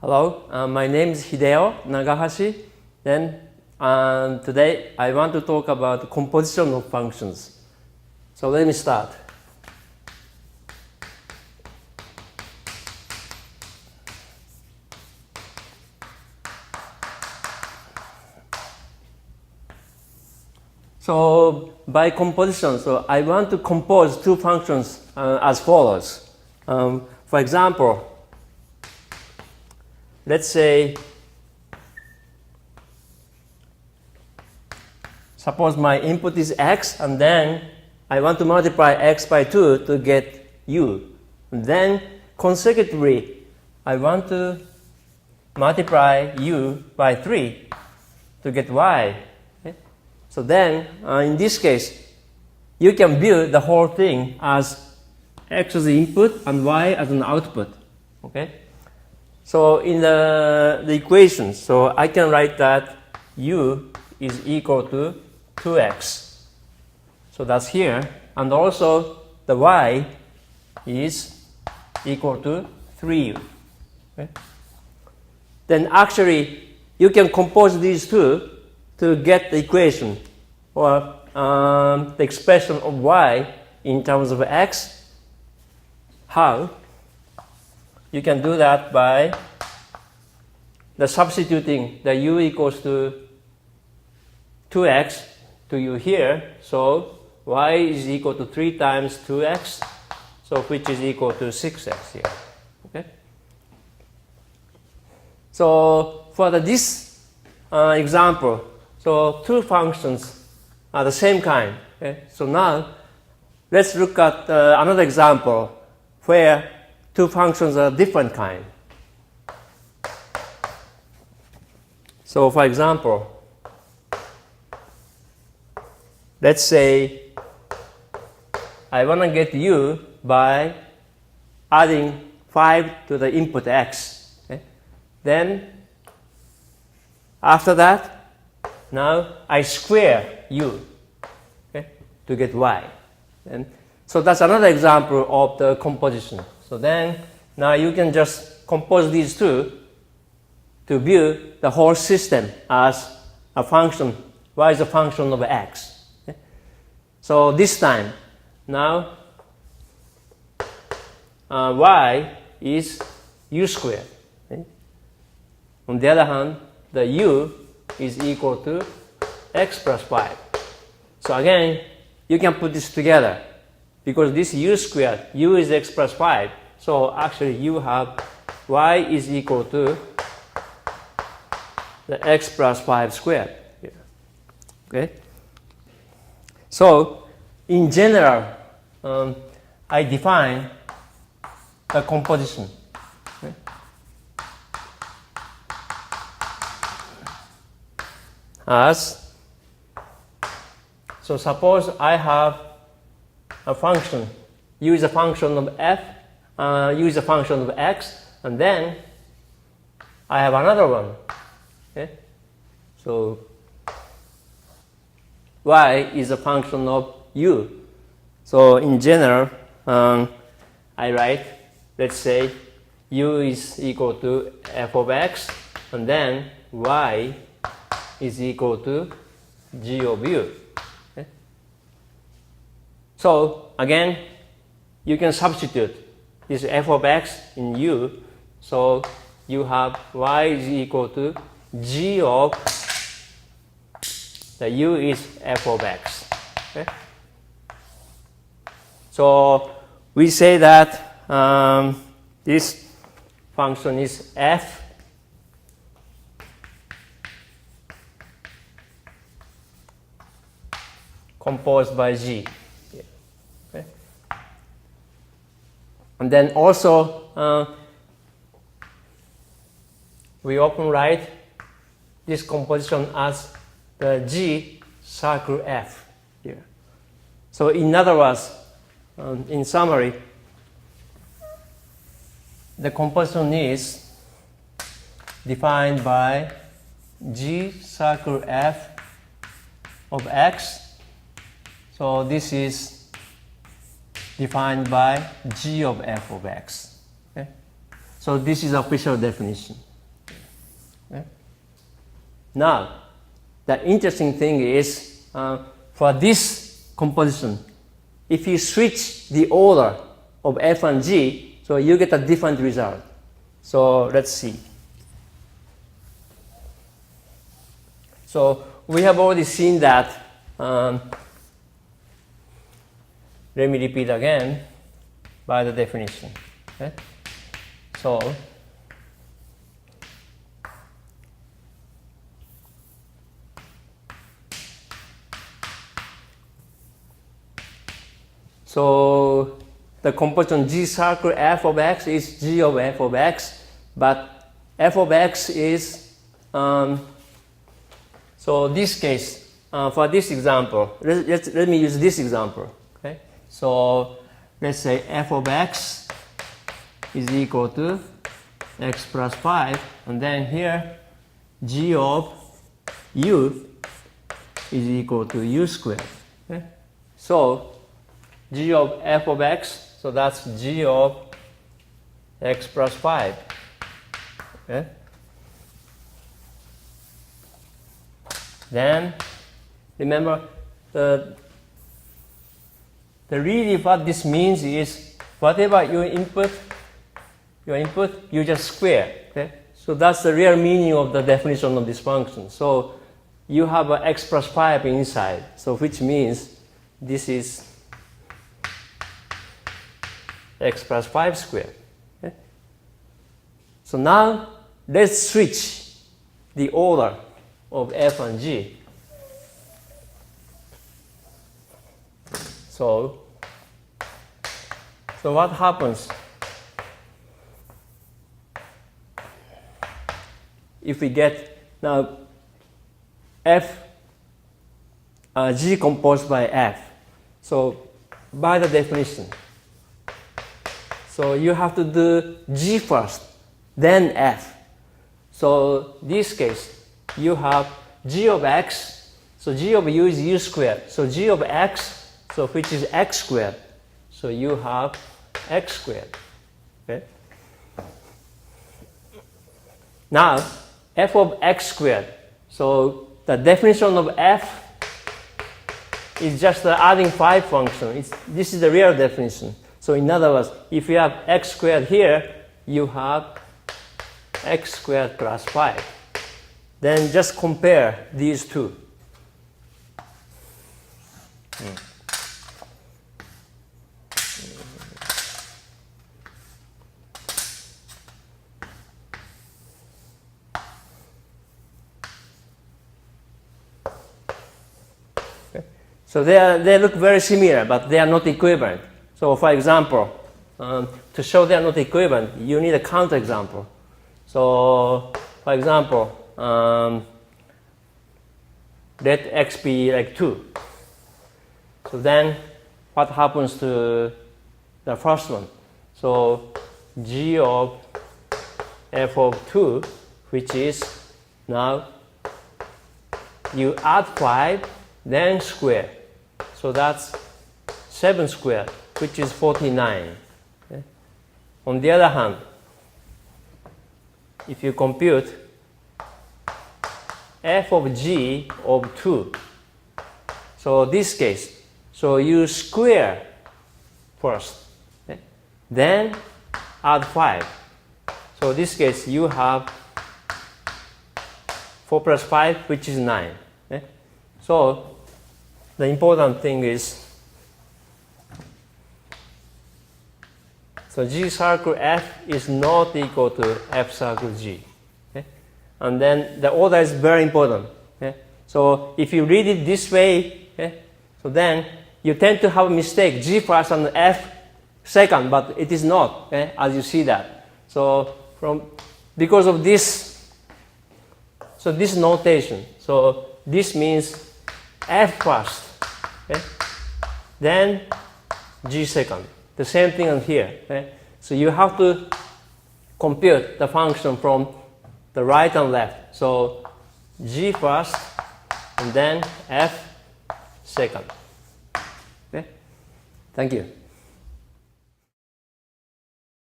Hello, my name is Hideo Nagahashi. Then today I want to talk about composition of functions. So let me start. So by composition, so I want to compose two functions as follows. For example, let's say, suppose my input is x, and then I want to multiply x by 2 to get u. And then consecutively, I want to multiply u by 3 to get y. Okay? So then, in this case, you can view the whole thing as x as the input and y as an output. Okay? So in the equation, so I can write that u is equal to 2x. So that's here. And also the y is equal to 3u. Okay? Then actually you can compose these two to get the equation or the expression of y in terms of x. How? You can do that by the substituting the u equals to 2x to u here. So y is equal to 3 times 2x, so which is equal to 6x here. Okay? So for this example, so two functions are the same kind. Okay? So now let's look at another example where two functions are different kind. So for example, let's say I want to get u by adding 5 to the input x. Okay? Then after that, now I square u, okay, to get y. And so that's another example of the composition. So then now you can just compose these two to view the whole system as a function. Y is a function of x. Okay? So this time, now y is u squared. Okay? On the other hand, the u is equal to x plus 5. So again, you can put this together because this u squared, u is x plus 5. So actually you have y is equal to the x plus 5 squared here. Okay? So in general, I define the composition. Okay? As, so suppose I have a function, u is a function of f, u is a function of x, and then I have another one. Okay? So y is a function of u. So in general, I write, let's say u is equal to f of x, and then y is equal to g of u. Okay? So again, you can substitute this f of x in u. So you have y is equal to g of the u is f of x. Okay? So we say that this function is f composed by g. Okay? And then also we often write this composition as the G circle F here. So in other words, in summary, the composition is defined by G circle F of x. So this is defined by G of f of x. Okay? So this is official definition. Now, the interesting thing is for this composition, if you switch the order of f and g, so you get a different result. So let's see. So we have already seen that. Let me repeat again by the definition. Okay? So the composition G circle f of x is G of f of x, but f of x is, so this case, for this example, let me use this example. Okay? So let's say f of x is equal to x plus 5, and then here G of u is equal to u squared. Okay? So G of f of x, so that's G of x plus 5. Okay? Then, remember, the really what this means is whatever you input, you just square. Okay? So that's the real meaning of the definition of this function. So you have an x plus 5 inside, so which means this is x plus 5 squared. Okay? So now let's switch the order of f and g. So what happens if we get now g composed by f? So by the definition, so you have to do g first, then f. So this case, you have g of x, so g of u is u squared. So g of x, so which is x squared. So you have x squared. Okay? Now, f of x squared. So the definition of f is just the adding 5 function. This is the real definition. So in other words, if you have x squared here, you have x squared plus 5. Then just compare these two. Okay. So they look very similar, but they are not equivalent. So for example, to show they are not equivalent, you need a counterexample. So for example, let x be like 2. So then what happens to the first one? So g of f of 2, which is now you add 5, then square. So that's 7 squared, which is 49. Okay? On the other hand, if you compute f of g of 2, so this case, so you square first, okay? Then add 5. So this case, you have 4 plus 5, which is 9. Okay? So the important thing is, so G circle F is not equal to F circle G. Okay? And then the order is very important. Okay? So if you read it this way, okay, so then you tend to have a mistake, G first and F second, but it is not, okay, as you see that. So because of this, so this notation, so this means F first, okay, then G second. The same thing on here. Okay? So you have to compute the function from the right and left. So G first, and then F second. Okay? Thank you.